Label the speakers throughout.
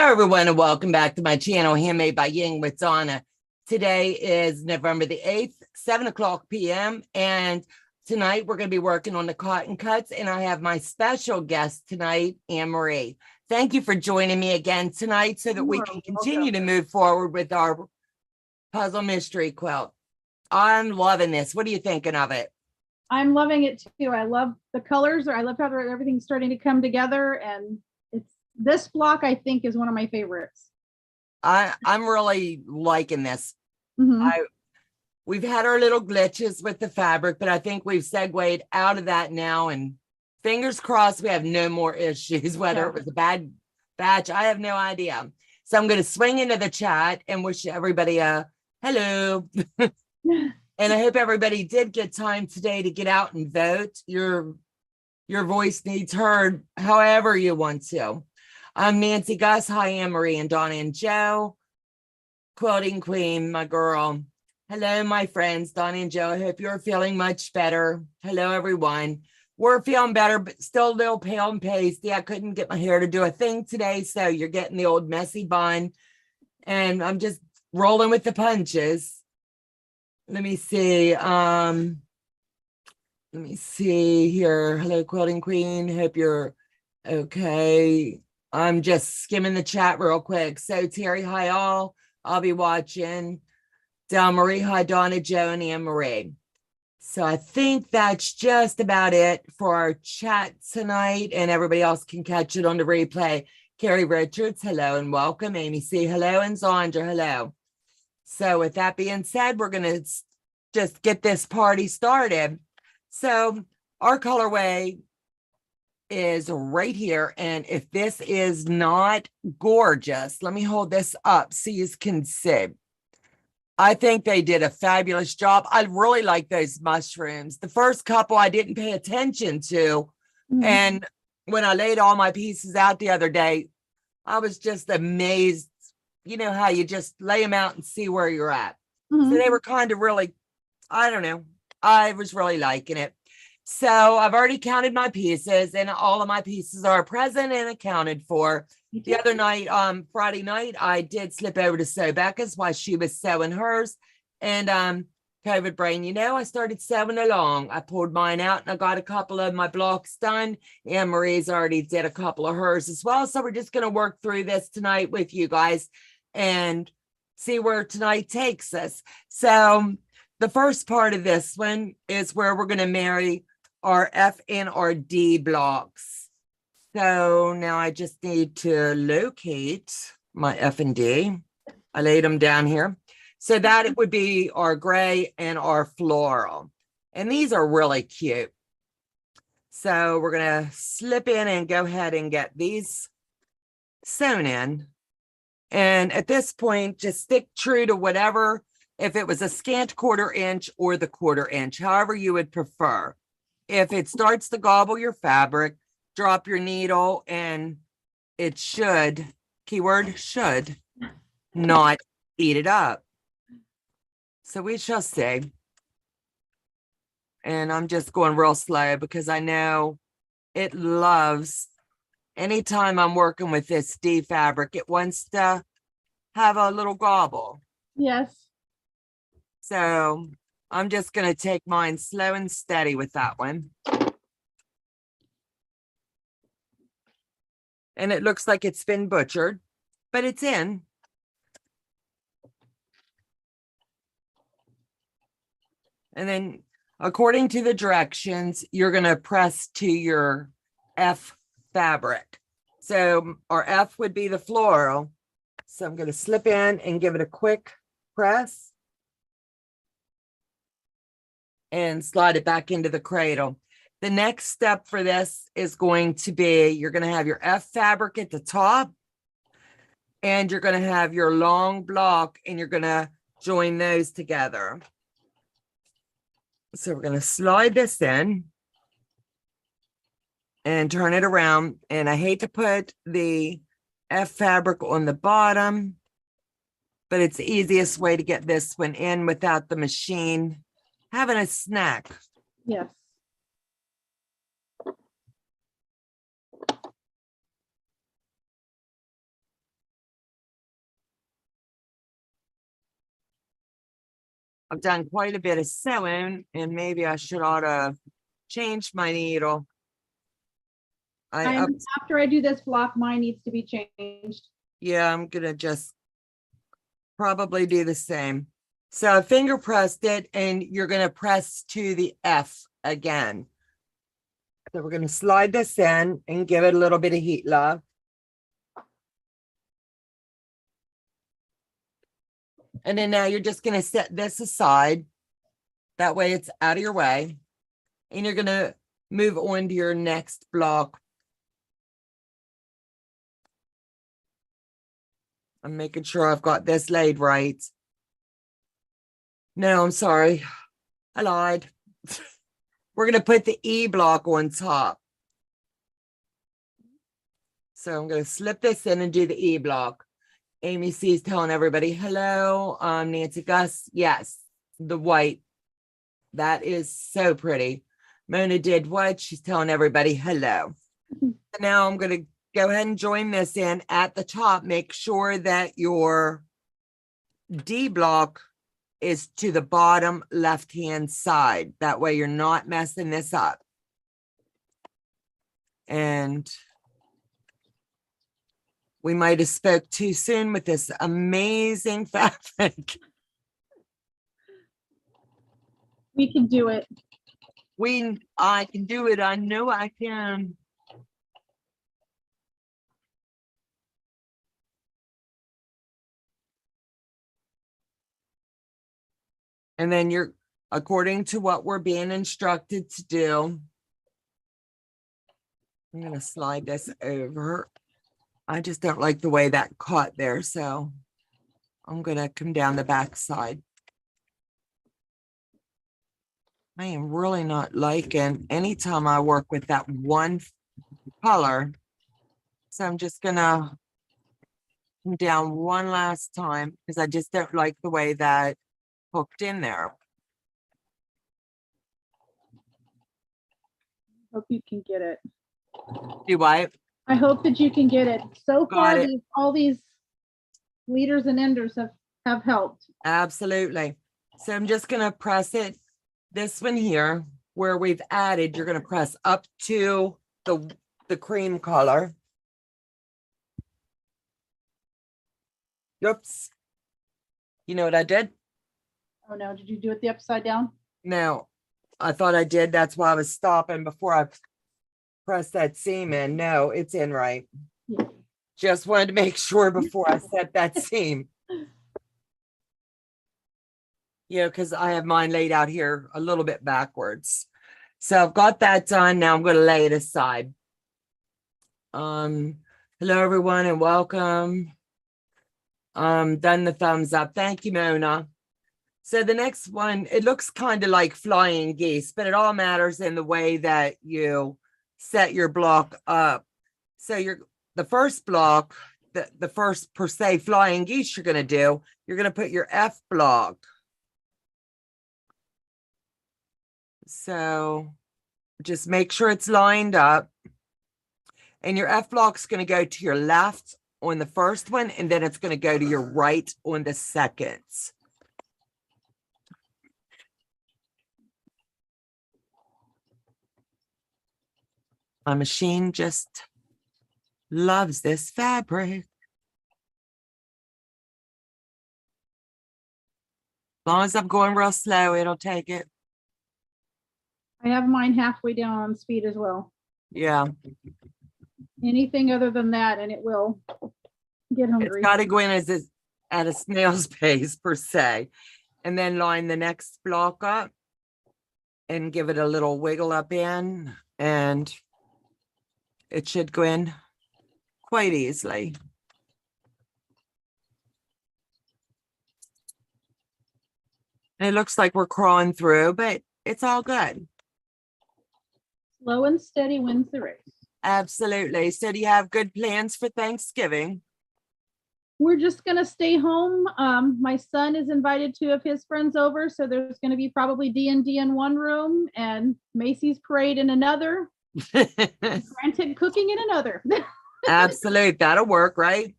Speaker 1: Hello, everyone, and welcome back to my channel, Handmade by Ying with Donna. Today is November the 8th, 7 o'clock p.m., and tonight we're going to be working on the cotton cuts, and I have my special guest tonight, Annemarie. Thank you for joining me again tonight so that we can continue to move forward with our puzzle mystery quilt. I'm loving this. What are you thinking of it?
Speaker 2: I'm loving it too. I love the colors, or I love how everything's starting to come together, and this block I think is one of my favorites.
Speaker 1: I'm really liking this.
Speaker 2: Mm-hmm.
Speaker 1: We've had our little glitches with the fabric, but I think we've segued out of that now, and fingers crossed we have no more issues, whether it was a bad batch. I have no idea. So I'm going to swing into the chat and wish everybody a hello. And I hope everybody did get time today to get out and vote. Your voice needs heard however you want to. I'm Nancy Gus. Hi, Annemarie and Donna and Joe. Quilting Queen, my girl. Hello, my friends, Donna and Joe. I hope you're feeling much better. Hello, everyone. We're feeling better, but still a little pale and pasty. I couldn't get my hair to do a thing today, so you're getting the old messy bun. And I'm just rolling with the punches. Let me see. Let me see here. Hello, Quilting Queen. Hope you're okay. I'm just skimming the chat real quick. So Terry, hi all. I'll be watching. Del Marie, hi Donna, Joe, and Annemarie. So I think that's just about it for our chat tonight, and everybody else can catch it on the replay. Carrie Richards, hello and welcome. Amy C, hello, and Zandra, hello. So with that being said, we're going to just get this party started. So our colorway is right here, and if this is not gorgeous, let me hold this up so you can see. I think they did a fabulous job. I really like those mushrooms. The first couple I didn't pay attention to, and when I laid all my pieces out the other day, I was just amazed. You know how you just lay them out and see where you're at. So they were kind of really, I don't know, I was really liking it. So I've already counted my pieces, and all of my pieces are present and accounted for. The other night, Friday night, I did slip over to sew Becca's while she was sewing hers. And COVID brain, you know, I started sewing along. I pulled mine out and I got a couple of my blocks done. Anne-Marie's already did a couple of hers as well. So we're just going to work through this tonight with you guys and see where tonight takes us. So the first part of this one is where we're going to marry our F and our D blocks. So now I just need to locate my F and D. I laid them down here. So that it would be our gray and our floral. And these are really cute. So we're going to slip in and go ahead and get these sewn in. And at this point, just stick true to whatever, if it was a scant 1/4 inch or the 1/4 inch, however you would prefer. If it starts to gobble your fabric, drop your needle, and it should, keyword should, not eat it up. So we shall see. And I'm just going real slow because I know it loves, anytime I'm working with this D fabric, it wants to have a little gobble.
Speaker 2: Yes.
Speaker 1: So I'm just going to take mine slow and steady with that one. And it looks like it's been butchered, but it's in. And then according to the directions, you're going to press to your F fabric. So our F would be the floral. So I'm going to slip in and give it a quick press and slide it back into the cradle. The next step for this is going to be, you're going to have your F fabric at the top, and you're going to have your long block, and you're going to join those together. So we're going to slide this in and turn it around. And I hate to put the F fabric on the bottom, but it's the easiest way to get this one in without the machine having a snack.
Speaker 2: Yes.
Speaker 1: I've done quite a bit of sewing, and maybe I should ought to change my needle.
Speaker 2: After I do this block, mine needs to be changed.
Speaker 1: Yeah, I'm gonna just probably do the same. So I finger pressed it, and you're gonna press to the F again. So we're gonna slide this in and give it a little bit of heat, love. And then now you're just gonna set this aside. That way it's out of your way. And you're gonna move on to your next block. I'm making sure I've got this laid right. No, I'm sorry. I lied. We're going to put the E block on top. So I'm going to slip this in and do the E block. Amy C's telling everybody, hello. Nancy Gus, yes, the white. That is so pretty. Mona did what? She's telling everybody hello. Now I'm going to go ahead and join this in at the top. Make sure that your D block is to the bottom left-hand side. That way you're not messing this up. And we might have spoke too soon with this amazing fabric.
Speaker 2: We can do it.
Speaker 1: I can do it. I know I can. And then you're, according to what we're being instructed to do, I'm going to slide this over. I just don't like the way that caught there, so I'm going to come down the back side. I am really not liking anytime I work with that one color. So I'm just going to come down one last time because I just don't like the way that hooked in there.
Speaker 2: Hope you can get it.
Speaker 1: Do I?
Speaker 2: I hope that you can get it. So far,
Speaker 1: Got it.
Speaker 2: all these leaders and enders have helped.
Speaker 1: Absolutely. So I'm just going to press it. This one here, where we've added, you're going to press up to the cream color. Oops. You know what I did?
Speaker 2: Oh no, did you do it the upside down?
Speaker 1: No, I thought I did. That's why I was stopping before I pressed that seam in. No, it's in right.
Speaker 2: Yeah.
Speaker 1: Just wanted to make sure before I set that seam. You know, because I have mine laid out here a little bit backwards. So I've got that done. Now I'm going to lay it aside. Hello everyone and welcome. Done the thumbs up. Thank you, Mona. So the next one, it looks kind of like flying geese, but it all matters in the way that you set your block up. So the first block, the first per se flying geese you're going to do, you're going to put your F block. So just make sure it's lined up. And your F block is going to go to your left on the first one, and then it's going to go to your right on the second. My machine just loves this fabric. As long as I'm going real slow, it'll take it.
Speaker 2: I have mine halfway down on speed as well.
Speaker 1: Yeah.
Speaker 2: Anything other than that, and it will get hungry.
Speaker 1: It's got to go in at a snail's pace per se. And then line the next block up and give it a little wiggle up in, and it should go in quite easily. And it looks like we're crawling through, but it's all good.
Speaker 2: Slow and steady wins the race.
Speaker 1: Absolutely. So do you have good plans for Thanksgiving?
Speaker 2: We're just going to stay home. My son is invited two of his friends over, so there's going to be probably D&D in one room and Macy's parade in another. Granted, cooking in another.
Speaker 1: Absolutely. That'll work, right?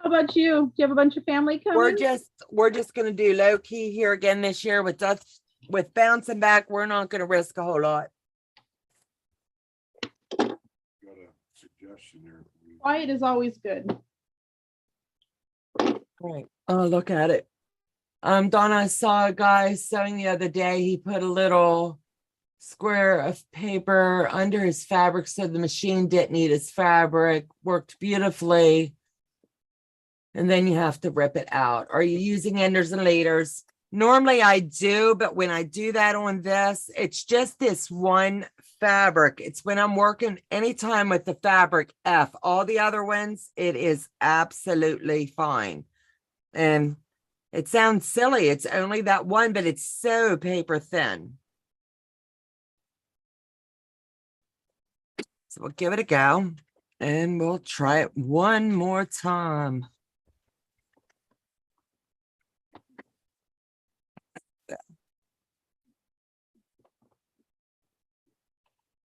Speaker 2: How about you? Do you have a bunch of family coming?
Speaker 1: We're just gonna do low key here again this year with us with bouncing back. We're not gonna risk a whole lot.
Speaker 3: Got a suggestion there.
Speaker 2: Quiet is always good.
Speaker 1: Right. Oh, look at it. Donna, I saw a guy sewing the other day. He put a little square of paper under his fabric so the machine didn't eat his fabric. Worked beautifully. And then you have to rip it out. Are you using enders and leaders? Normally I do, but when I do that on this, it's just this one fabric. It's when I'm working anytime with the fabric F. All the other ones, it is absolutely fine. And it sounds silly. It's only that one, but it's so paper thin. So we'll give it a go and we'll try it one more time.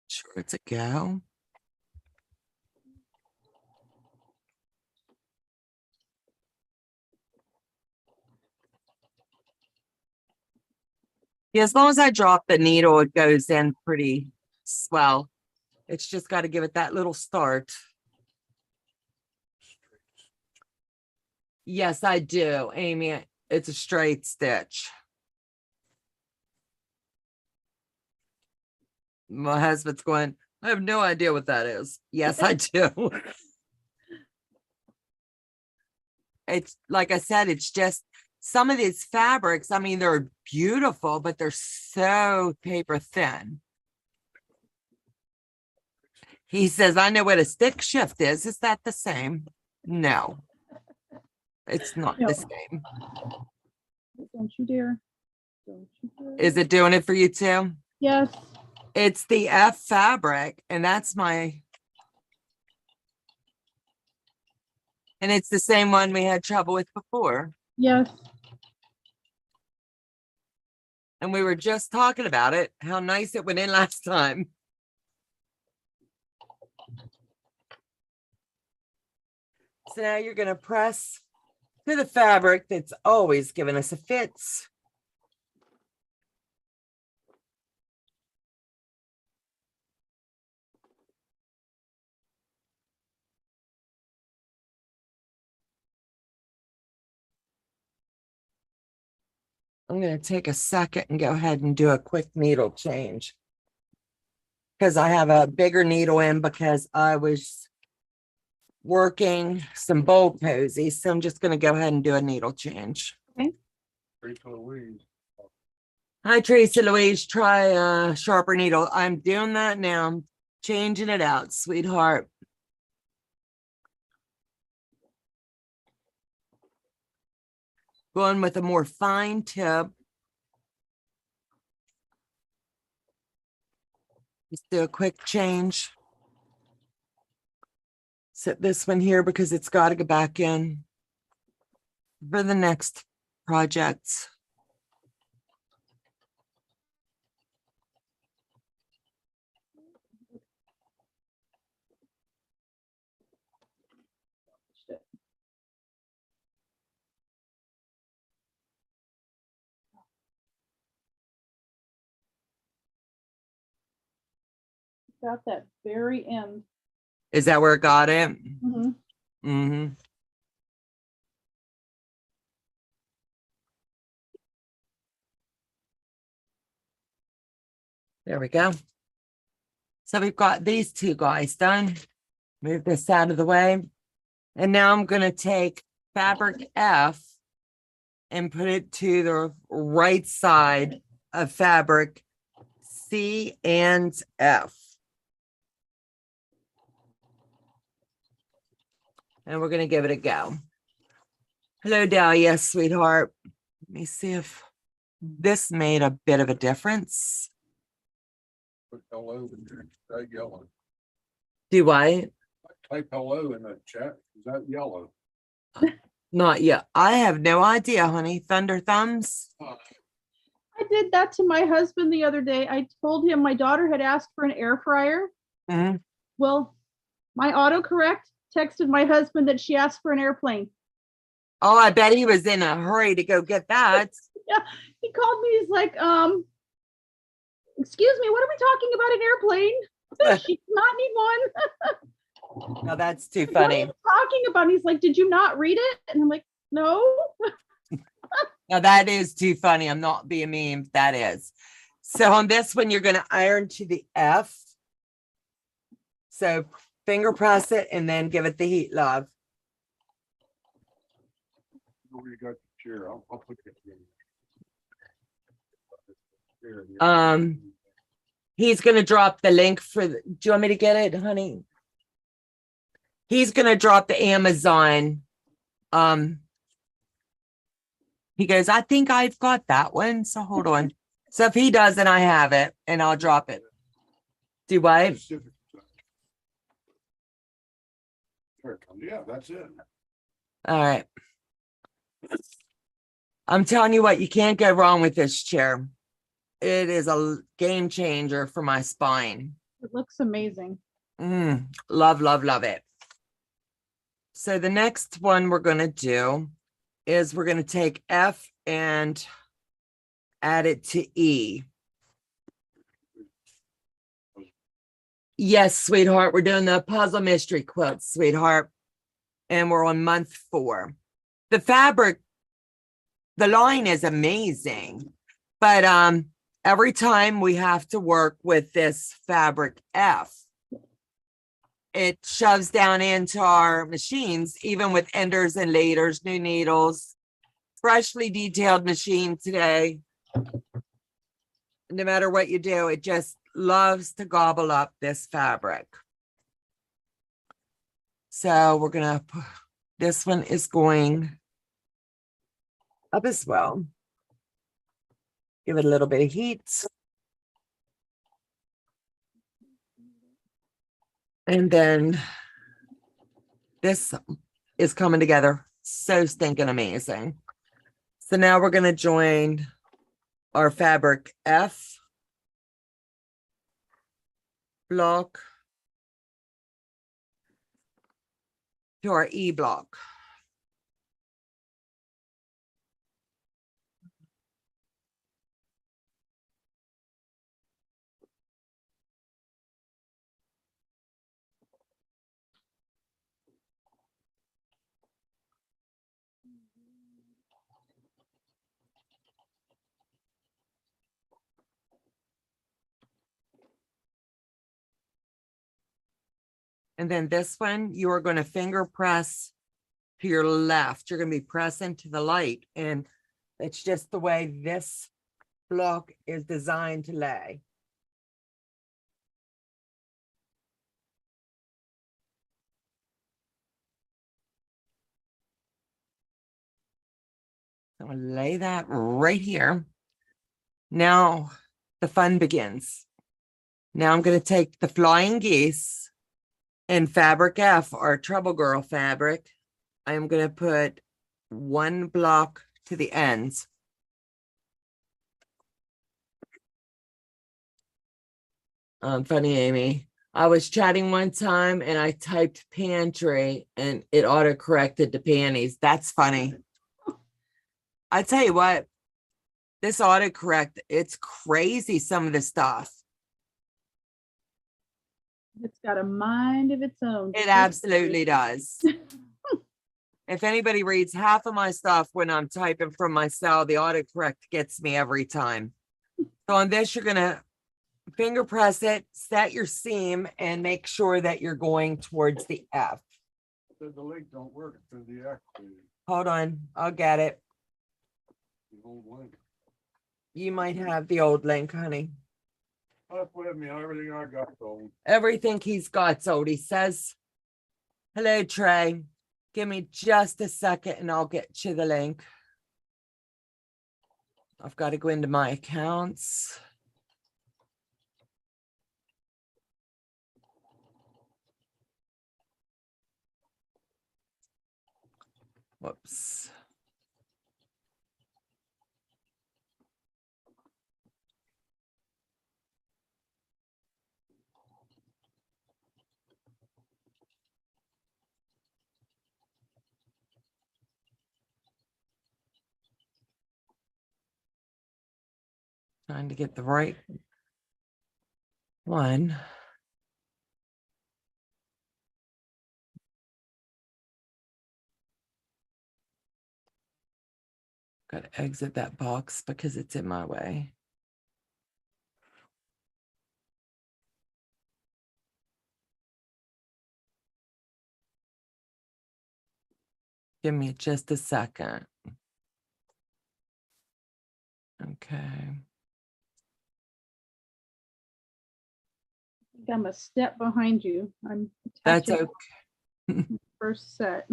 Speaker 1: Sure, it's a go. Yeah, as long as I drop the needle, it goes in pretty swell. It's just got to give it that little start. Yes, I do, Amy. It's a straight stitch. My husband's going, I have no idea what that is. Yes, I do. It's like I said, it's just some of these fabrics, I mean, they're beautiful, but they're so paper thin. He says, I know what a stick shift is. Is that the same? No, it's not
Speaker 2: No.
Speaker 1: the same.
Speaker 2: Don't you dare. Don't you dare.
Speaker 1: Is it doing it for you too?
Speaker 2: Yes.
Speaker 1: It's the F fabric, and that's my, and it's the same one we had trouble with before.
Speaker 2: Yes.
Speaker 1: And we were just talking about it, how nice it went in last time. So now you're going to press to the fabric that's always given us a fits. I'm going to take a second and go ahead and do a quick needle change because I have a bigger needle in because I was working some bold posies. So I'm just going to go ahead and do a needle change.
Speaker 2: Okay.
Speaker 1: Hi, Tracy Louise. Try a sharper needle. I'm doing that now. I'm changing it out, sweetheart. Going with a more fine tip. Just do a quick change. Set this one here because it's got to go back in for the next project.
Speaker 2: Got that very end.
Speaker 1: Is that where it got it?
Speaker 2: Mm-hmm.
Speaker 1: Mm-hmm. There we go. So we've got these two guys done. Move this out of the way. And now I'm going to take fabric F and put it to the right side of fabric C and F. And we're going to give it a go. Hello, Dahlia, sweetheart. Let me see if this made a bit of a difference.
Speaker 3: Put hello in there. Is that yellow?
Speaker 1: Do I?
Speaker 3: Type hello in the chat. Is that yellow?
Speaker 1: Not yet. I have no idea, honey. Thunder thumbs.
Speaker 2: I did that to my husband the other day. I told him my daughter had asked for an air fryer.
Speaker 1: Mhm.
Speaker 2: Well, my autocorrect texted my husband that she asked for an airplane.
Speaker 1: Oh, I bet he was in a hurry to go get that.
Speaker 2: Yeah, he called me. He's like, excuse me, what are we talking about? An airplane? She does not need one.
Speaker 1: No, that's too
Speaker 2: What are
Speaker 1: funny.
Speaker 2: you talking about? And he's like, did you not read it? And I'm like, no.
Speaker 1: Now that is too funny. I'm not being mean. That is. So on this one, you're going to iron to the F. So finger press it and then give it the heat, love.
Speaker 3: Where you got the chair? I'll put it in.
Speaker 1: He's going to drop the link for the, do you want me to get it, honey? He's going to drop the Amazon. He goes, I think I've got that one. So hold on. So if he doesn't, I have it and I'll drop it. Do what?
Speaker 3: Yeah, that's it.
Speaker 1: All right. I'm telling you what, you can't go wrong with this chair. It is a game changer for my spine.
Speaker 2: It looks amazing.
Speaker 1: Love, love, love it. So the next one we're going to do is we're going to take F and add it to E. Yes, sweetheart, we're doing the puzzle mystery quilt, sweetheart. And we're on month 4. The fabric, the line is amazing, but every time we have to work with this fabric F, it shoves down into our machines, even with enders and laters, new needles, freshly detailed machine today. No matter what you do, it just loves to gobble up this fabric. So we're going to put, this one is going up as well. Give it a little bit of heat. And then this is coming together so stinking amazing. So now we're going to join our fabric F block to our E block. And then this one, you are going to finger press to your left. You're going to be pressing to the light. And it's just the way this block is designed to lay. So I'll lay that right here. Now the fun begins. Now I'm going to take the flying geese and fabric F, or Trouble Girl fabric. I'm going to put one block to the ends. Funny, Amy. I was chatting one time and I typed pantry and it auto corrected to panties. That's funny. I tell you what, this autocorrect, it's crazy, some of the stuff.
Speaker 2: It's got a mind of its own.
Speaker 1: It absolutely does. If anybody reads half of my stuff when I'm typing from my cell, the autocorrect gets me every time. So on this, you're going to finger press it, set your seam, and make sure that you're going towards the F.
Speaker 3: The link don't work through the activator.
Speaker 1: Hold on, I'll get it.
Speaker 3: The old link.
Speaker 1: You might have the old link, honey.
Speaker 3: That's with me. Everything I got old.
Speaker 1: Everything he's got's old. He says, hello, Trey. Give me just a second and I'll get you the link. I've got to go into my accounts. Whoops. Trying to get the right one. Got to exit that box because it's in my way. Give me just a second. Okay.
Speaker 2: I think I'm a step behind you. I'm
Speaker 1: That's
Speaker 2: attaching
Speaker 1: okay.
Speaker 2: the first set.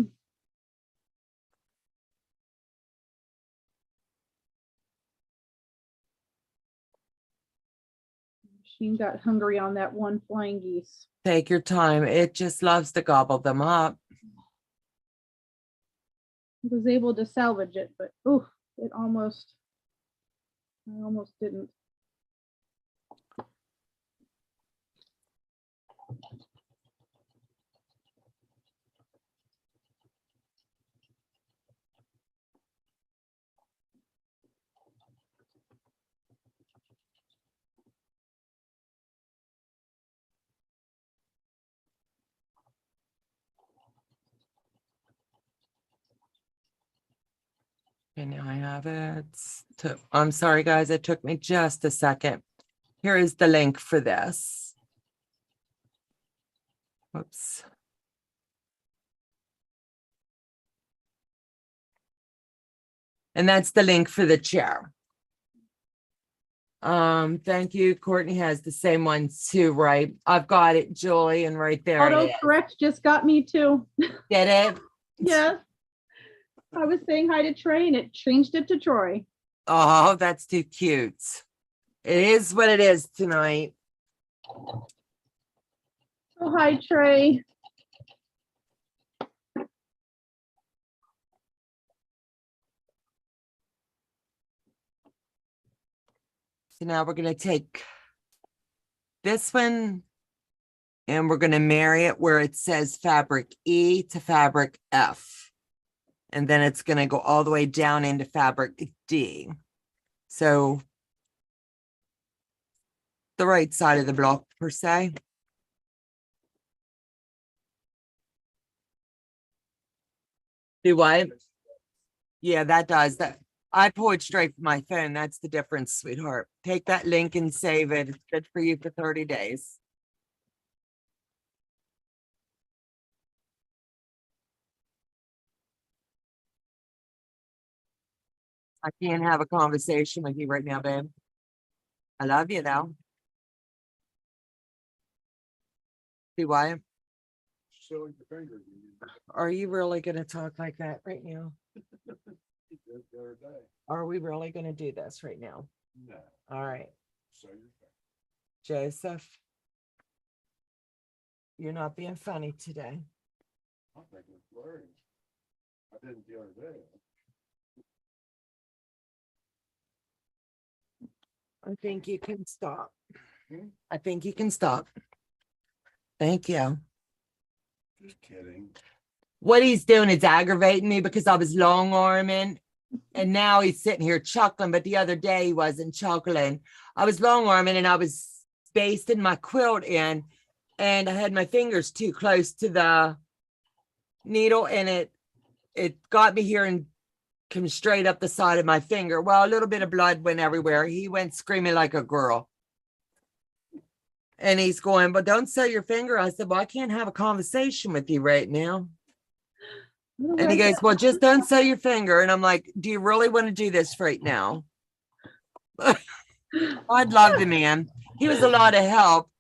Speaker 2: Machine got hungry on that one flying geese.
Speaker 1: Take your time. It just loves to gobble them up.
Speaker 2: I was able to salvage it, but ooh, I almost didn't.
Speaker 1: Okay, now I have it. I'm sorry, guys. It took me just a second. Here is the link for this. Whoops. And that's the link for the chair. Thank you. Courtney has the same one too, right? I've got it, Julie, and right there it
Speaker 2: Auto
Speaker 1: is.
Speaker 2: correct just got me too.
Speaker 1: Get it?
Speaker 2: Yeah. I was saying hi to Trey and it changed it to Troy.
Speaker 1: Oh, that's too cute. It is what it is tonight.
Speaker 2: Oh, hi, Trey.
Speaker 1: So now we're going to take this one and we're going to marry it where it says fabric E to fabric F. And then it's going to go all the way down into fabric D. So the right side of the block per se. Do what? Yeah, that does that. I pull it straight from my phone. That's the difference, sweetheart. Take that link and save it. It's good for you for 30 days. I can't have a conversation with you right now, babe. I love you though. Do what?
Speaker 3: Showing your fingers.
Speaker 1: Are you really going to talk like that right now?
Speaker 3: The other day.
Speaker 1: Are we really going to do this right now?
Speaker 3: No.
Speaker 1: All right.
Speaker 3: Show your fingers.
Speaker 1: Joseph, you're not being funny today.
Speaker 3: I think it's blurry. I didn't the other day.
Speaker 1: I think you can stop.
Speaker 3: Hmm?
Speaker 1: I think you can stop. Thank you.
Speaker 3: Just kidding.
Speaker 1: What he's doing is aggravating me because I was long arming and now he's sitting here chuckling, but the other day he wasn't chuckling. I was long arming and I was basting my quilt in and I had my fingers too close to the needle and it got me here and came straight up the side of my finger. Well, a little bit of blood went everywhere. He went screaming like a girl. And he's going, but don't sell your finger. I said, well, I can't have a conversation with you right now. And he goes, well, just don't sell your finger. And I'm like, do you really want to do this right now? I'd love the man. He was a lot of help.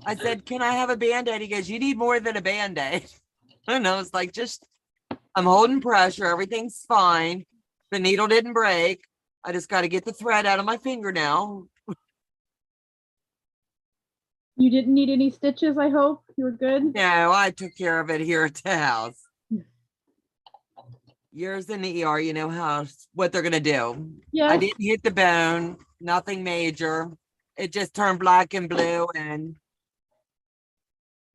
Speaker 1: I said, can I have a Band-Aid? He goes, you need more than a Band-Aid. And I was like, just, I'm holding pressure. Everything's fine. The needle didn't break. I just got to get the thread out of my finger now.
Speaker 2: You didn't need any stitches, I hope. You were good?
Speaker 1: No, I took care of it here at the house. Yours in the ER, you know how what they're gonna do.
Speaker 2: Yes.
Speaker 1: I didn't hit the bone, nothing major. It just turned black and blue and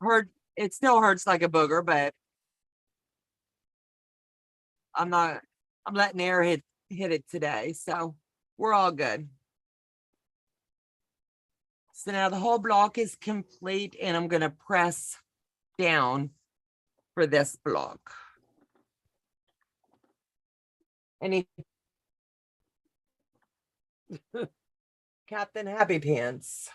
Speaker 1: hurt. It still hurts like a booger, but I'm letting air hit it today. So we're all good. So now the whole block is complete and I'm going to press down for this block. Any Captain Happy Pants.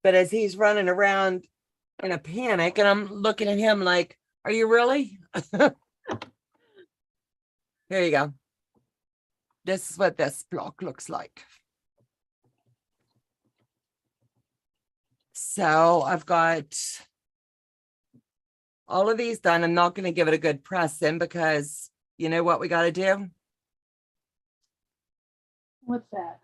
Speaker 1: But as he's running around in a panic and I'm looking at him like, are you really? Here you go. This is what this block looks like. So I've got all of these done. I'm not going to give it a good press in because you know what we got to do?
Speaker 2: What's that?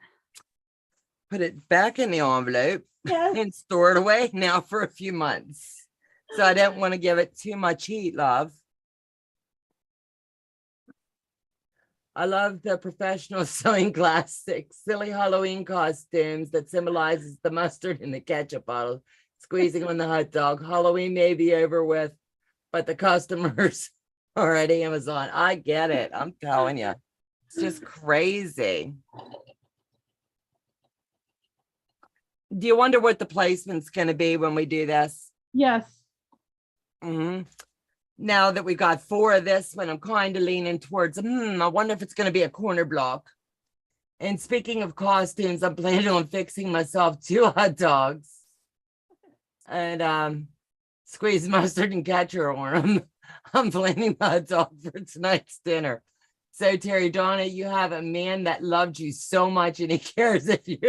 Speaker 1: Put it back in the envelope
Speaker 2: Yes.
Speaker 1: and store it away now for a few months. So I don't want to give it too much heat, love. I love the professional sewing classics, silly Halloween costumes that symbolizes the mustard in the ketchup bottle, squeezing on the hot dog. Halloween may be over with, but the customers are at Amazon. I get it. I'm telling you, it's just crazy. Do you wonder what the placement's going to be when we do this?
Speaker 2: Yes.
Speaker 1: Mm-hmm. Now that we got 4 of this one, I'm kind of leaning towards, I wonder if it's going to be a corner block. And speaking of costumes, I'm planning on fixing myself 2 hot dogs and squeeze mustard and ketchup on them. I'm planning the hot dog for tonight's dinner. So Terry, Donna, you have a man that loved you so much and he cares if you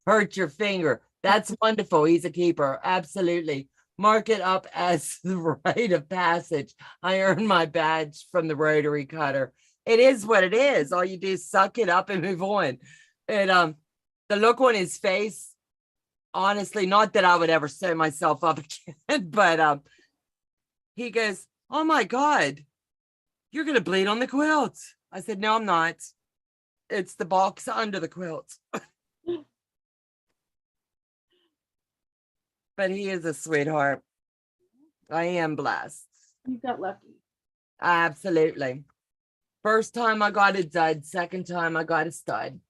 Speaker 1: hurt your finger. That's wonderful. He's a keeper. Absolutely. Mark it up as the rite of passage. I earned my badge from the rotary cutter. It is what it is. All you do is suck it up and move on. And the look on his face, honestly, not that I would ever sew myself up again, but he goes, oh my God, you're going to bleed on the quilt. I said, no, I'm not. It's the box under the quilt. But he is a sweetheart. I am blessed.
Speaker 2: You got lucky.
Speaker 1: Absolutely. First time I got a dud. Second time I got a stud.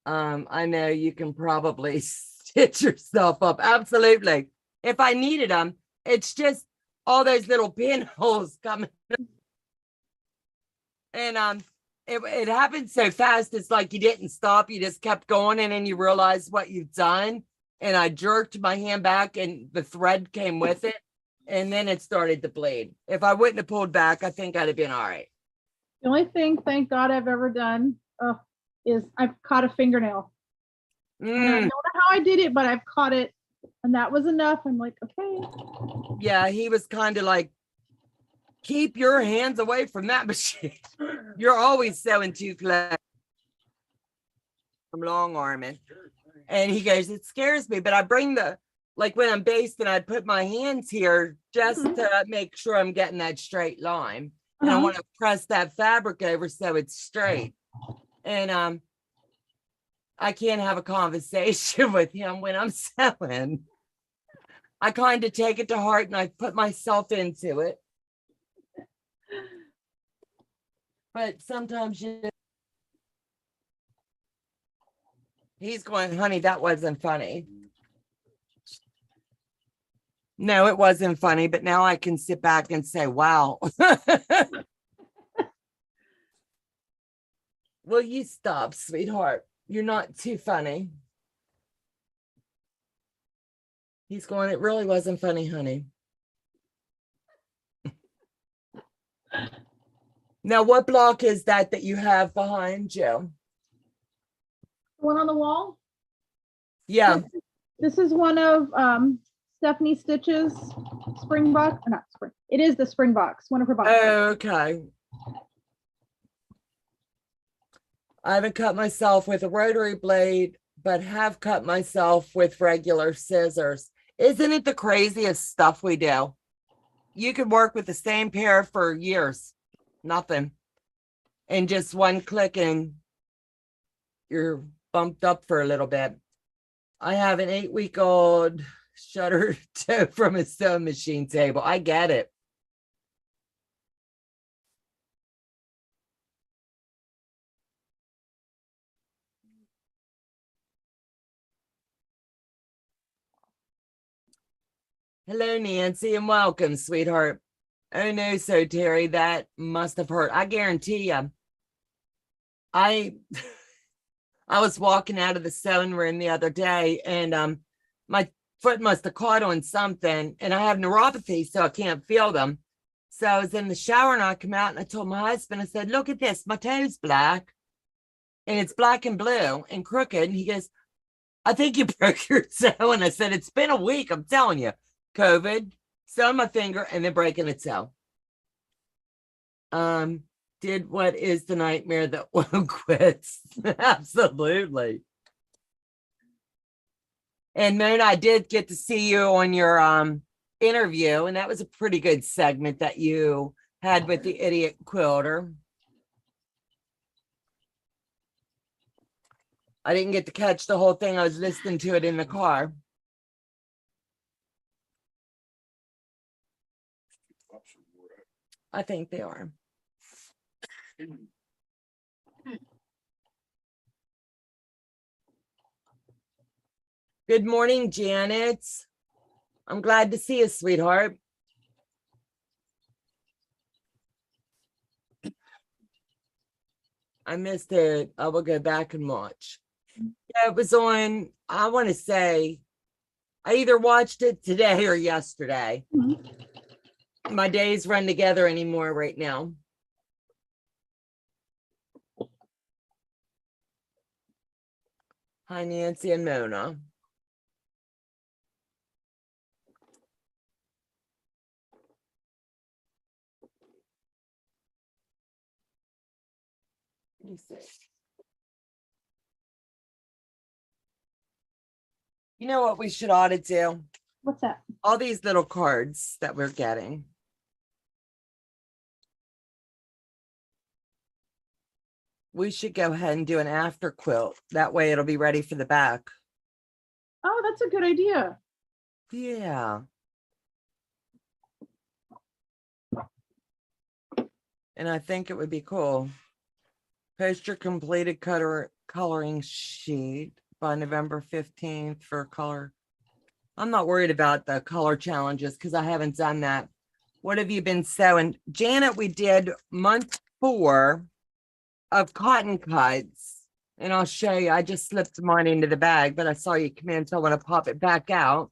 Speaker 1: I know you can probably stitch yourself up. Absolutely. If I needed them, it's just all those little pinholes coming. And it happened so fast. It's like you didn't stop. You just kept going and then you realize what you've done. And I jerked my hand back and the thread came with it. And then it started to bleed. If I wouldn't have pulled back, I think I'd have been all right.
Speaker 2: The only thing, thank God, I've ever done is I've caught a fingernail. And I don't know how I did it, but I've caught it. And that was enough. I'm like, okay.
Speaker 1: Yeah, he was kind of like, keep your hands away from that machine. You're always sewing too close. I'm long arming. And he goes, it scares me, but I bring like when I'm basting, I put my hands here just to make sure I'm getting that straight line. And I want to press that fabric over so it's straight. And I can't have a conversation with him when I'm sewing. I kind of take it to heart and I put myself into it. But sometimes he's going, honey, that wasn't funny. No, it wasn't funny, but now I can sit back and say, wow. Will you stop, sweetheart? You're not too funny. He's going, it really wasn't funny, honey. Now, what block is that you have behind you?
Speaker 2: One on the wall?
Speaker 1: Yeah.
Speaker 2: This is one of Stephanie Stitch's spring box. Not spring. It is the spring box. One of her boxes.
Speaker 1: Okay. I haven't cut myself with a rotary blade, but have cut myself with regular scissors. Isn't it the craziest stuff we do? You could work with the same pair for years. Nothing. And just one click and you're bumped up for a little bit. I have an 8-week-old shutter toe from a sewing machine table. I get it. Hello, Nancy, and welcome, sweetheart. Oh no, so Terry, that must have hurt. I guarantee you. I was walking out of the sewing room the other day, and my foot must have caught on something, and I have neuropathy, so I can't feel them. So I was in the shower and I come out and I told my husband, I said, look at this, my toe's black, and it's black and blue and crooked. And he goes, I think you broke your toe. And I said, it's been a week, I'm telling you. COVID, sewing my finger and then breaking its toe. Did what is the nightmare that won't quit. Absolutely. And Mona, I did get to see you on your interview, and that was a pretty good segment that you had with the idiot quilter. I didn't get to catch the whole thing. I was listening to it in the car. I think they are. Good morning, Janet. I'm glad to see you, sweetheart. I missed it. I will go back and watch. Yeah, it was on, I want to say, I either watched it today or yesterday. My days run together anymore right now. Hi, Nancy and Mona. Let me see. You know what we should ought to do?
Speaker 2: What's that?
Speaker 1: All these little cards that we're getting. We should go ahead and do an after quilt. That way it'll be ready for the back.
Speaker 2: Oh, that's a good idea.
Speaker 1: Yeah. And I think it would be cool. Post your completed coloring sheet by November 15th for color. I'm not worried about the color challenges because I haven't done that. What have you been sewing? Janet, we did month 4 of cotton cuts. And I'll show you. I just slipped mine into the bag, but I saw you come in, so I want to pop it back out.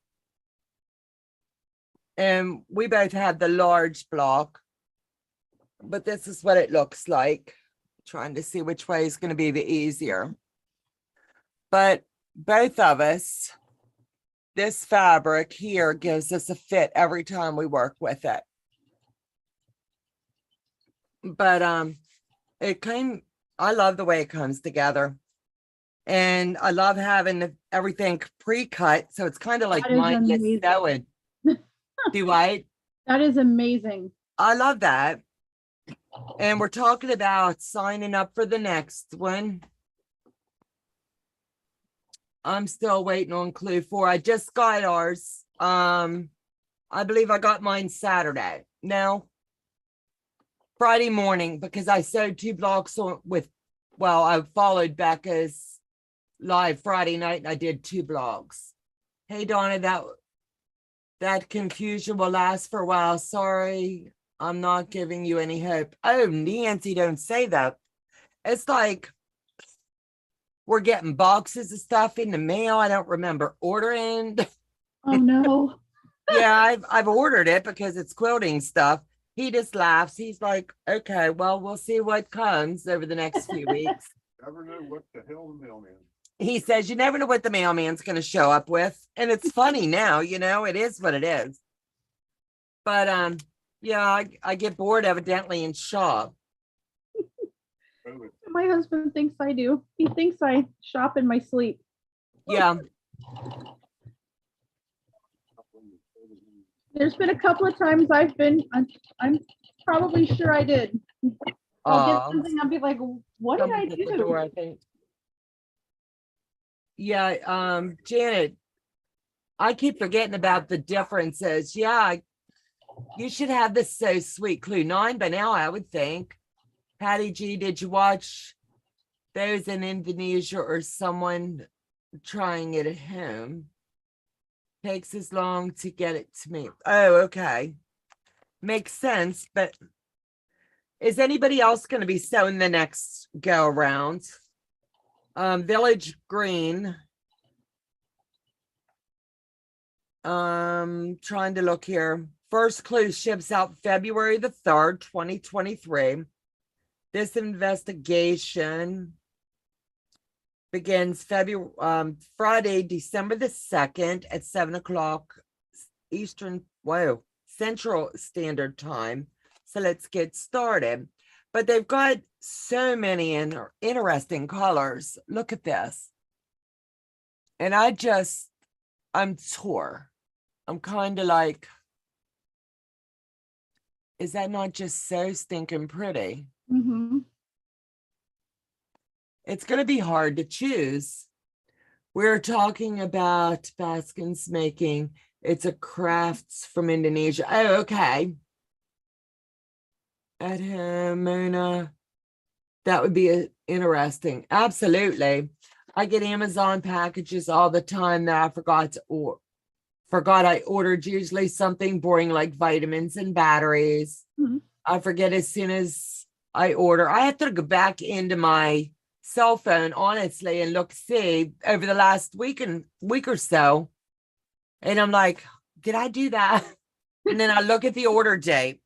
Speaker 1: And we both had the large block, but this is what it looks like. Trying to see which way is going to be the easier. But both of us, this fabric here gives us a fit every time we work with it. But it came, I love the way it comes together. And I love having everything pre-cut, so it's kind of like mindless sewing. Do I?
Speaker 2: That is amazing.
Speaker 1: I love that. And we're talking about signing up for the next one. I'm still waiting on clue 4. I just got ours. I believe I got mine Saturday. No, Friday morning, because I sewed 2 blocks on with, well, I followed Becca's live Friday night and I did 2 blocks. Hey, Donna, that confusion will last for a while. Sorry, I'm not giving you any hope. Oh, Nancy, don't say that. It's like we're getting boxes of stuff in the mail. I don't remember ordering.
Speaker 2: Oh no.
Speaker 1: Yeah, I've ordered it because it's quilting stuff. He just laughs. He's like, okay, well, we'll see what comes over the next few weeks.
Speaker 3: Never know what the hell the mailman.
Speaker 1: He says, you never know what the mailman's going to show up with. And it's funny now, you know, it is what it is. But yeah, I get bored evidently and shop.
Speaker 2: My husband thinks I do. He thinks I shop in my sleep.
Speaker 1: Yeah.
Speaker 2: There's been a couple of times I'm probably sure I did. I'll get something, I'll be like, what did I
Speaker 1: Someone's at the
Speaker 2: do?
Speaker 1: door, I think. Yeah, Janet, I keep forgetting about the differences. Yeah, you should have this So Sweet Clue 9 by now, I would think. Patty G, did you watch those in Indonesia or someone trying it at home? Takes as long to get it to me. Oh, okay. Makes sense, but is anybody else going to be sewing the next go around? Village Green. Trying to look here. First clue ships out February the 3rd, 2023. This investigation begins Friday, December the 2nd at 7 o'clock Eastern, Central Standard Time. So let's get started. But they've got so many interesting colors. Look at this. And I'm tore. I'm kind of like, is that not just so stinking pretty?
Speaker 2: Mm-hmm.
Speaker 1: It's going to be hard to choose. We're talking about Baskin's making. It's a crafts from Indonesia. Oh, okay. At home, Mona. That would be interesting. Absolutely. I get Amazon packages all the time that I forgot I ordered, usually something boring like vitamins and batteries.
Speaker 2: Mm-hmm.
Speaker 1: I forget as soon as I order. I have to go back into my cell phone, honestly, and see over the last week or so. And I'm like, did I do that? And then I look at the order date.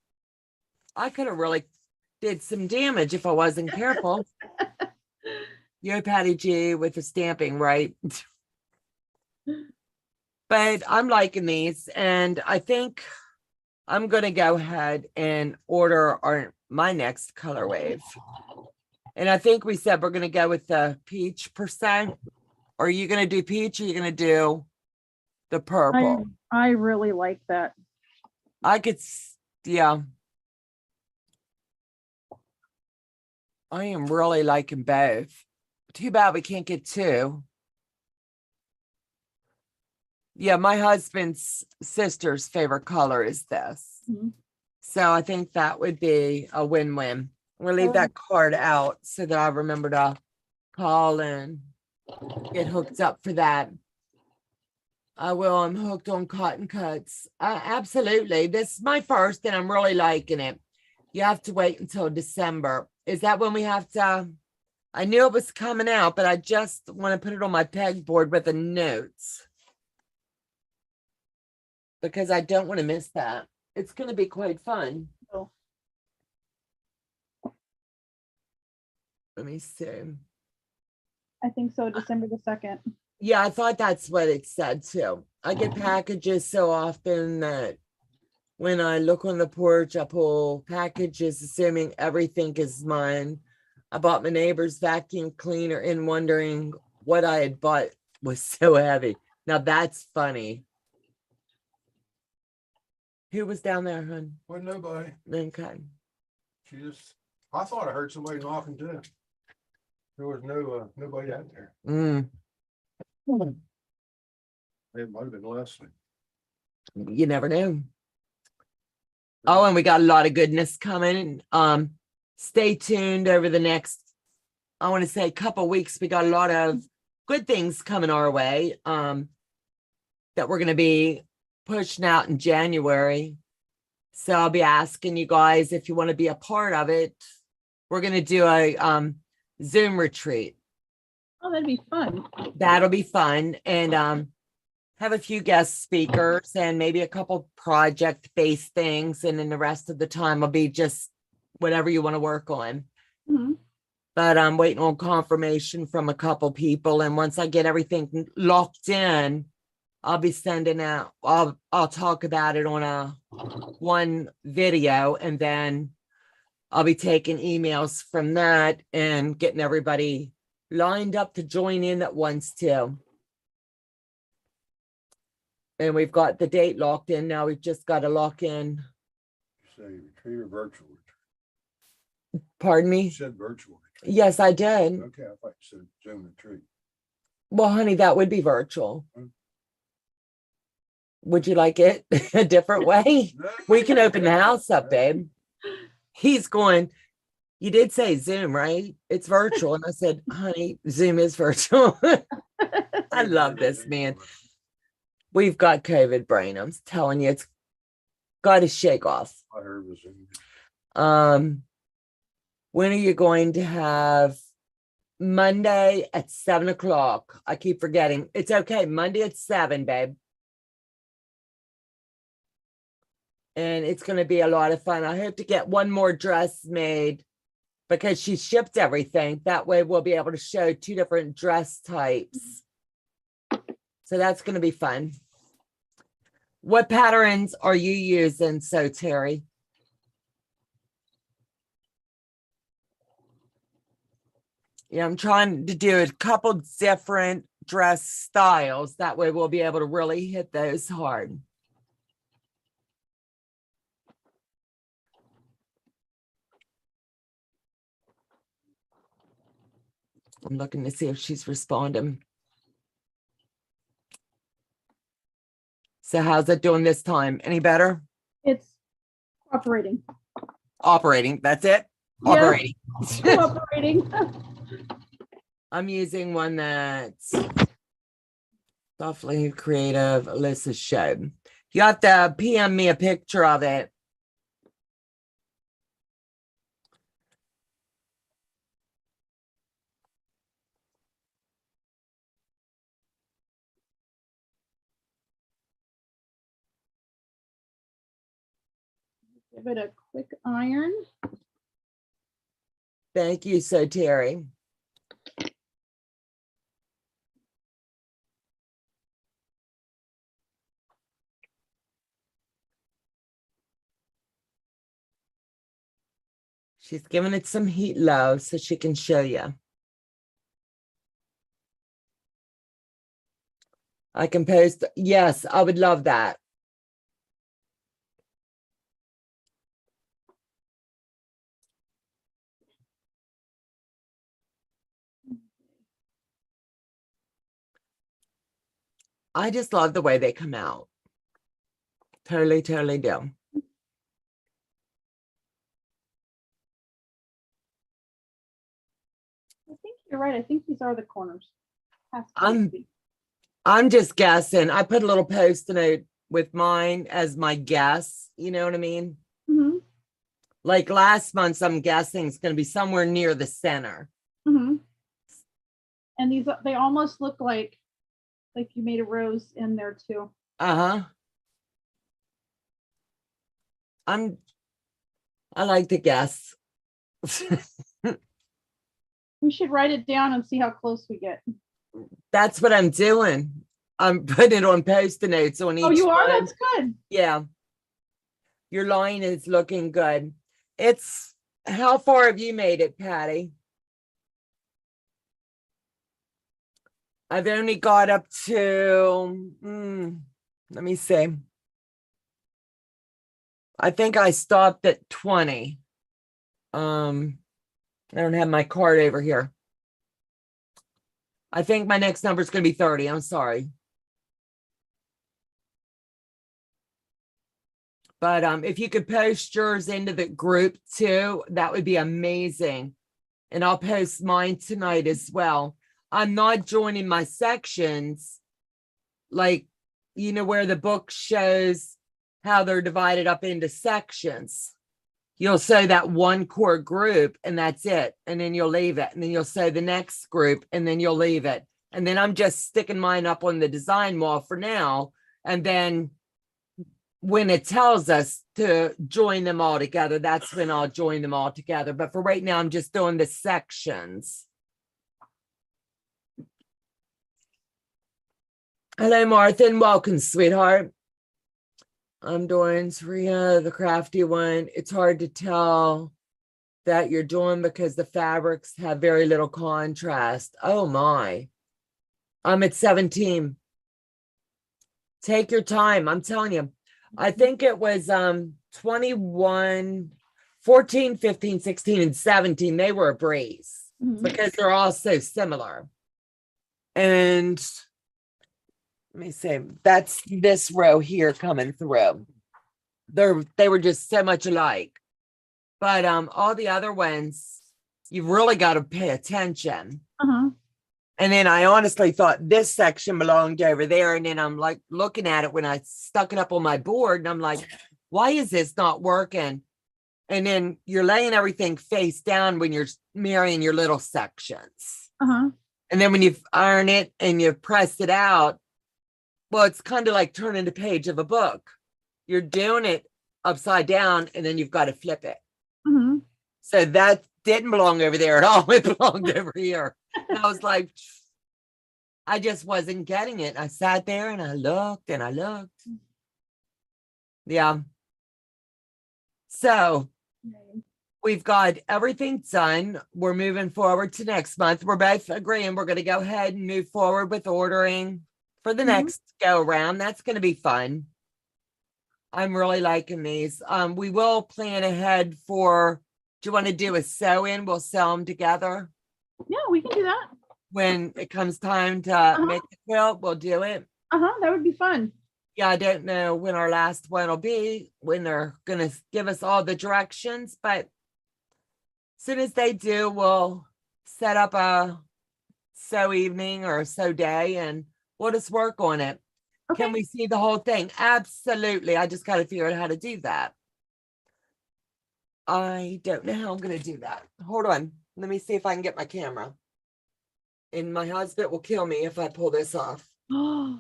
Speaker 1: I could have really did some damage if I wasn't careful. Yo, Patty G with the stamping, right? But I'm liking these, and I think I'm going to go ahead and order my next color wave. And I think we said we're going to go with the peach %. Are you going to do peach, or are you going to do the purple?
Speaker 2: I really like that.
Speaker 1: Yeah. I am really liking both. Too bad we can't get two. Yeah, my husband's sister's favorite color is this.
Speaker 2: Mm-hmm.
Speaker 1: So I think that would be a win-win. We'll leave that card out so that I remember to call and get hooked up for that. I will. I'm hooked on cotton cuts. Absolutely. This is my first, and I'm really liking it. You have to wait until December. Is that when we have to? I knew it was coming out, but I just want to put it on my pegboard with the notes, because I don't want to miss that. It's going to be quite fun.
Speaker 2: Oh.
Speaker 1: Let me see.
Speaker 2: I think so, December the 2nd.
Speaker 1: Yeah, I thought that's what it said too. I get packages so often that when I look on the porch, I pull packages, assuming everything is mine. I bought my neighbor's vacuum cleaner and wondering what I had bought was so heavy. Now that's funny. Who was down there, hon?
Speaker 3: Wasn't nobody.
Speaker 1: Okay.
Speaker 3: I thought I heard somebody knocking too. There was nobody out there. It might have been Leslie.
Speaker 1: You never know. Oh, and we got a lot of goodness coming. Stay tuned over the next, I want to say, couple weeks. We got a lot of good things coming our way that we're going to be pushing out in January. So I'll be asking you guys if you want to be a part of it. We're going to do a Zoom retreat.
Speaker 2: Oh, that'd be fun.
Speaker 1: That'll be fun. And have a few guest speakers and maybe a couple project-based things. And then the rest of the time will be just whatever you want to work on.
Speaker 2: Mm-hmm.
Speaker 1: But I'm waiting on confirmation from a couple people. And once I get everything locked in, I'll be sending out, I'll talk about it on one video, and then I'll be taking emails from that and getting everybody lined up to join in that wants to. And we've got the date locked in now. We've just got to lock in.
Speaker 3: You say retreat or virtual?
Speaker 1: Pardon me?
Speaker 3: You said virtual.
Speaker 1: Yes, I did.
Speaker 3: Okay, I thought you said Zoom retreat.
Speaker 1: Well, honey, that would be virtual. Would you like it a different way? We can open the house up, babe. He's going, you did say Zoom, right? It's virtual. And I said, honey, Zoom is virtual. I love this, man. We've got COVID brain. I'm telling you, it's got to shake off.
Speaker 3: I heard was in.
Speaker 1: When are you going to have Monday at 7 o'clock? I keep forgetting. It's okay. Monday at 7, babe. And it's going to be a lot of fun. I hope to get one more dress made because she shipped everything. That way we'll be able to show 2 different dress types. So that's going to be fun. What patterns are you using, so Terry? Yeah, I'm trying to do a couple different dress styles. That way we'll be able to really hit those hard. I'm looking to see if she's responding. So how's it doing this time? Any better?
Speaker 2: It's cooperating.
Speaker 1: Operating, that's it?
Speaker 2: Yeah.
Speaker 1: Operating.
Speaker 2: Cooperating.
Speaker 1: I'm using one that's softly creative, Alyssa showed. You have to PM me a picture of it.
Speaker 2: Give it a quick iron.
Speaker 1: Thank you, so Terry. She's giving it some heat low so she can show you. I can post. Yes, I would love that. I just love the way they come out. Totally, totally do.
Speaker 2: I think you're right. I think these are the corners. Has to be.
Speaker 1: I'm just guessing. I put a little post-it note with mine as my guess. You know what I mean?
Speaker 2: Mm-hmm.
Speaker 1: Like last month's, I'm guessing it's going to be somewhere near the center.
Speaker 2: Mm-hmm. And these, they almost look like you made a rose in there too.
Speaker 1: Uh-huh. I like to guess.
Speaker 2: We should write it down and see how close we get.
Speaker 1: That's what I'm doing. I'm putting it on post-it notes on each.
Speaker 2: Oh, you are?
Speaker 1: one.
Speaker 2: That's good.
Speaker 1: Yeah. Your line is looking good. It's, how far have you made it, Patty? I've only got up to, let me see. I think I stopped at 20. I don't have my card over here. I think my next number is going to be 30. I'm sorry. But if you could post yours into the group too, that would be amazing. And I'll post mine tonight as well. I'm not joining my sections, like, you know, where the book shows how they're divided up into sections. You'll say that one core group and that's it. And then you'll leave it. And then you'll say the next group and then you'll leave it. And then I'm just sticking mine up on the design wall for now. And then when it tells us to join them all together, that's when I'll join them all together. But for right now, I'm just doing the sections. Hello, Martha, and welcome, sweetheart. I'm doing Serena, the crafty one. It's hard to tell that you're doing because the fabrics have very little contrast. Oh my. I'm at 17. Take your time. I'm telling you. I think it was 21, 14, 15, 16, and 17. They were a breeze because they're all so similar. And let me see, that's this row here coming through. They were just so much alike. But all the other ones, you've really got to pay attention.
Speaker 2: Uh-huh.
Speaker 1: And then I honestly thought this section belonged over there. And then I'm like looking at it when I stuck it up on my board and I'm like, why is this not working? And then you're laying everything face down when you're marrying your little sections.
Speaker 2: Uh-huh.
Speaker 1: And then when you iron it and you press it out, well, it's kind of like turning the page of a book. You're doing it upside down and then you've got to flip it.
Speaker 2: Mm-hmm.
Speaker 1: So that didn't belong over there at all. It belonged over here. And I was like, I just wasn't getting it. I sat there and I looked and I looked. Yeah. So we've got everything done. We're moving forward to next month. We're both agreeing we're going to go ahead and move forward with ordering for the next go around. That's going to be fun. I'm really liking these. We will plan ahead for, do you want to do a sew-in? We'll sew them together.
Speaker 2: Yeah, we can do that.
Speaker 1: When it comes time to make the quilt, we'll do it.
Speaker 2: That would be fun.
Speaker 1: Yeah, I don't know when our last one will be, when they're going to give us all the directions, but as soon as they do, we'll set up a sew evening or a sew day and we'll just work on it.
Speaker 2: Okay.
Speaker 1: Can we see the whole thing? Absolutely. I just got to figure out how to do that. I don't know how I'm going to do that. Hold on. Let me see if I can get my camera. And my husband will kill me if I pull this off.
Speaker 2: Oh,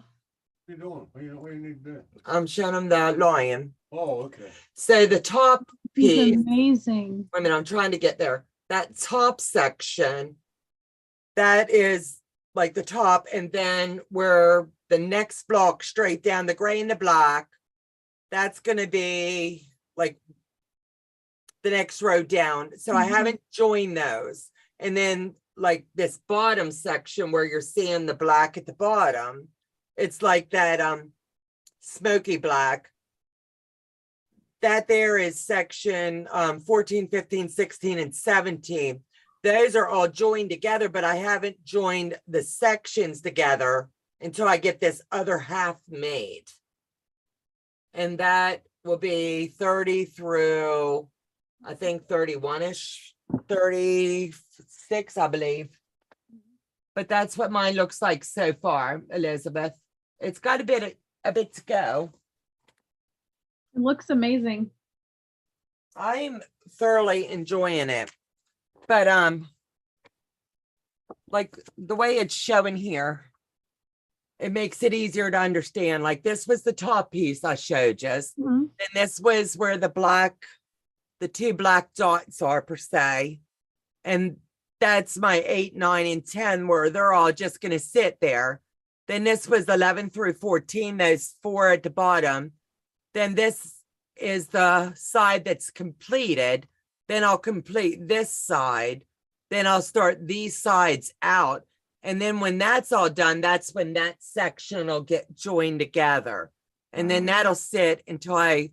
Speaker 3: What you doing? What you need to do?
Speaker 1: I'm showing him the lion.
Speaker 3: Oh, okay.
Speaker 1: So the top
Speaker 2: he's
Speaker 1: piece,
Speaker 2: amazing.
Speaker 1: I mean, I'm trying to get there. That top section, that is like the top, and then where the next block straight down, the gray and the black, that's going to be like the next row down. So I haven't joined those. And then like this bottom section where you're seeing the black at the bottom, it's like that smoky black. That there is section 14, 15, 16, and 17. Those are all joined together, but I haven't joined the sections together until I get this other half made. And that will be 30 through, I think 31-ish, 36, I believe. But that's what mine looks like so far, Elizabeth. It's got a bit to go.
Speaker 2: It looks amazing.
Speaker 1: I'm thoroughly enjoying it. But like the way it's showing here, it makes it easier to understand. Like this was the top piece I showed you. And this was where the two black dots are per se. And that's my 8, 9, and 10 where they're all just going to sit there. Then this was 11 through 14, those 4 at the bottom. Then this is the side that's completed. Then I'll complete this side. Then I'll start these sides out. And then when that's all done, that's when that section will get joined together. And then that'll sit until I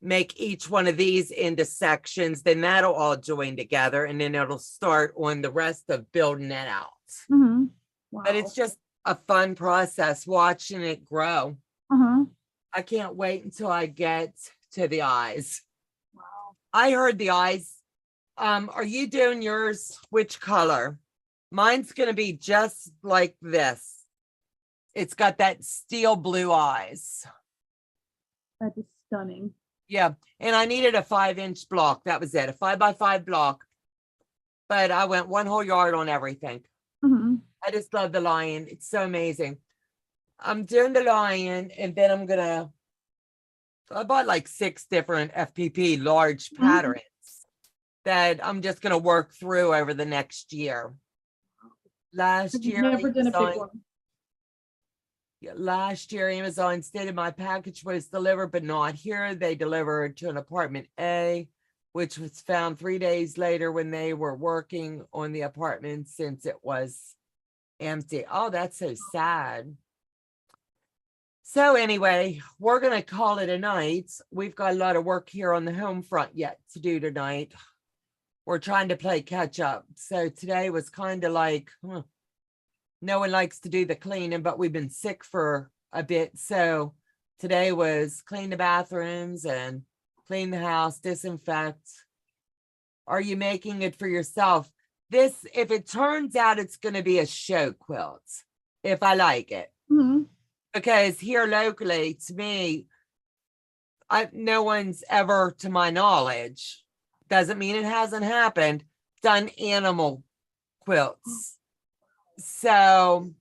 Speaker 1: make each one of these into sections. Then that'll all join together. And then it'll start on the rest of building that out.
Speaker 2: Wow.
Speaker 1: But it's just a fun process watching it grow. I can't wait until I get to the eyes.
Speaker 2: Wow.
Speaker 1: I heard the eyes. Are you doing yours? Which color? Mine's going to be just like this. It's got that steel blue eyes.
Speaker 2: That is stunning.
Speaker 1: Yeah. And I needed a 5-inch block. That was it. A 5x5 block. But I went 1 whole yard on everything. I just love the lion. It's so amazing. I'm doing the lion and then I bought like 6 different FPP large patterns that I'm just going to work through over the next year. Last year,
Speaker 2: never done a big one.
Speaker 1: Last year, Amazon stated my package was delivered, but not here. They delivered to an apartment A, which was found 3 days later when they were working on the apartment since it was empty. Oh, that's so sad. So anyway, we're going to call it a night. We've got a lot of work here on the home front yet to do tonight. We're trying to play catch up. So today was kind of like, no one likes to do the cleaning, but we've been sick for a bit. So today was clean the bathrooms and clean the house, disinfect. Are you making it for yourself? this, if it turns out it's going to be a show quilt, if I like it,
Speaker 2: Mhm.
Speaker 1: because here locally, to me, no one's ever, to my knowledge, doesn't mean it hasn't happened, done animal quilts. So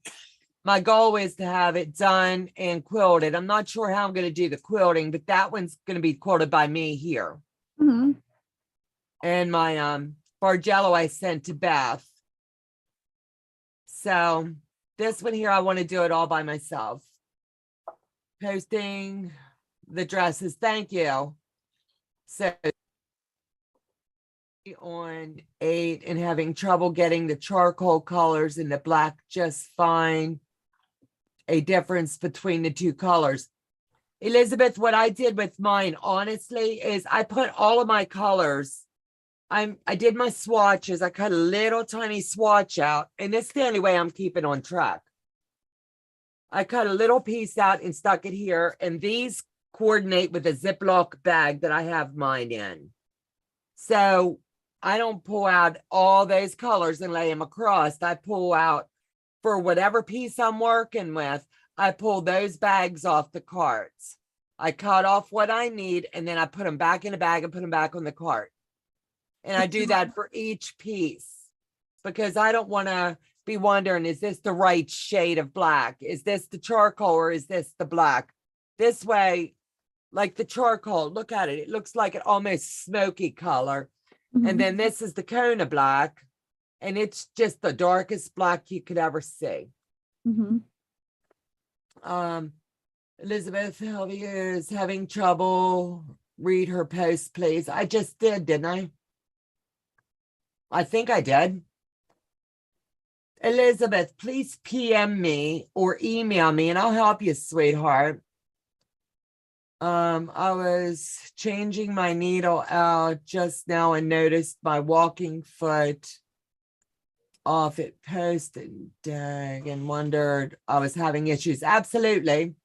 Speaker 1: my goal is to have it done and quilted. I'm not sure how I'm going to do the quilting, but that one's going to be quilted by me here.
Speaker 2: Mhm.
Speaker 1: And my Bargello I sent to Beth. So this one here, I want to do it all by myself. Posting the dresses. Thank you. So on 8 and having trouble getting the charcoal colors and the black just fine. A difference between the two colors. Elizabeth, what I did with mine, honestly, is I put all of my colors. I did my swatches. I cut a little tiny swatch out, and it's the only way I'm keeping on track. I cut a little piece out and stuck it here, and these coordinate with the Ziploc bag that I have mine in. So I don't pull out all those colors and lay them across. I pull out for whatever piece I'm working with. I pull those bags off the carts. I cut off what I need, and then I put them back in a bag and put them back on the cart. And I do that for each piece because I don't want to be wondering, is this the right shade of black? Is this the charcoal or is this the black? This way, like the charcoal, look at it. It looks like an almost smoky color.
Speaker 2: Mhm.
Speaker 1: And then this is the Kona black. And it's just the darkest black you could ever see.
Speaker 2: Mhm.
Speaker 1: Elizabeth Helvier is having trouble. Read her post, please. I just did, didn't I? I think I did. Elizabeth, please PM me or email me and I'll help you, sweetheart. I was changing my needle out just now and noticed my walking foot off at post and dag and wondered I was having issues. Absolutely.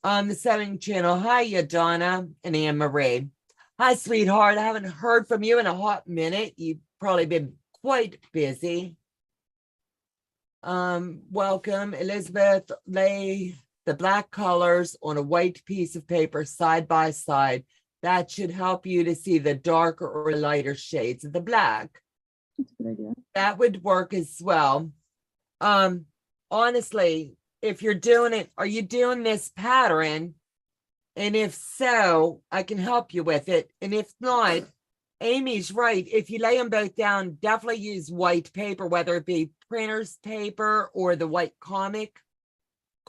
Speaker 1: On the sewing channel. Hiya, Donna and Annemarie. Hi, sweetheart. I haven't heard from you in a hot minute. You've probably been quite busy. Welcome, Elizabeth. Lay the black colors on a white piece of paper side by side. That should help you to see the darker or lighter shades of the black.
Speaker 2: That's a good idea.
Speaker 1: That would work as well. Honestly, if you're doing it, are you doing this pattern? And if so, I can help you with it. And if not, Amy's right. If you lay them both down, definitely use white paper, whether it be printer's paper or the white comic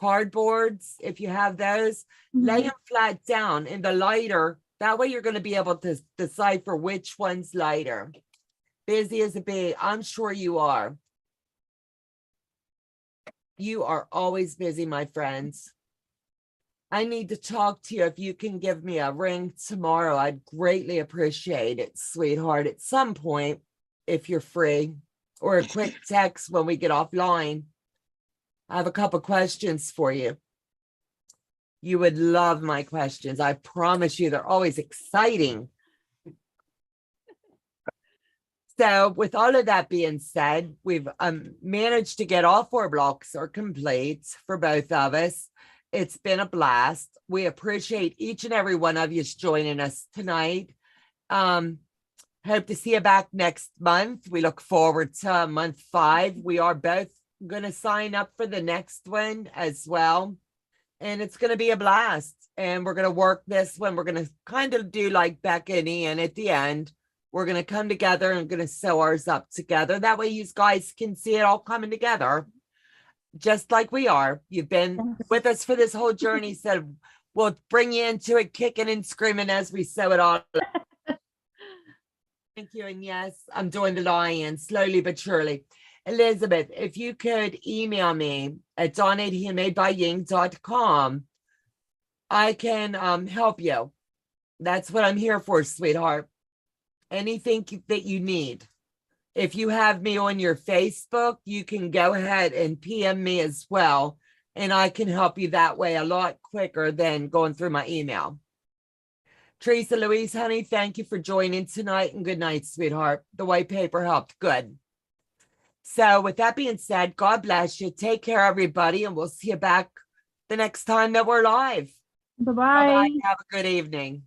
Speaker 1: cardboards. If you have those, lay
Speaker 2: Mhm.
Speaker 1: them flat down in the lighter. That way you're going to be able to decipher which one's lighter. Busy as a bee. I'm sure you are. You are always busy, my friends. I need to talk to you. If you can give me a ring tomorrow, I'd greatly appreciate it, sweetheart, at some point, if you're free, or a quick text when we get offline. I have a couple questions for you. You would love my questions. I promise you, they're always exciting. So with all of that being said, we've managed to get all 4 blocks are complete for both of us. It's been a blast. We appreciate each and every one of you joining us tonight. Hope to see you back next month. We look forward to month 5. We are both going to sign up for the next one as well. And it's going to be a blast. And we're going to work this one. We're going to kind of do like Becca and Ian at the end. We're going to come together and going to sew ours up together. That way you guys can see it all coming together. Just like we are. You've been with us for this whole journey. So we'll bring you into it, kicking and screaming as we sew it all. Thank you. And yes, I'm doing the lie-in slowly but surely. Elizabeth, if you could email me at Donna@handmadebying.com, I can help you. That's what I'm here for, sweetheart. Anything that you need. If you have me on your Facebook, you can go ahead and PM me as well. And I can help you that way a lot quicker than going through my email. Teresa Louise, honey, thank you for joining tonight and good night, sweetheart. The white paper helped. Good. So with that being said, God bless you. Take care, everybody, and we'll see you back the next time that we're live.
Speaker 2: Bye-bye.
Speaker 1: Bye-bye. Have a good evening.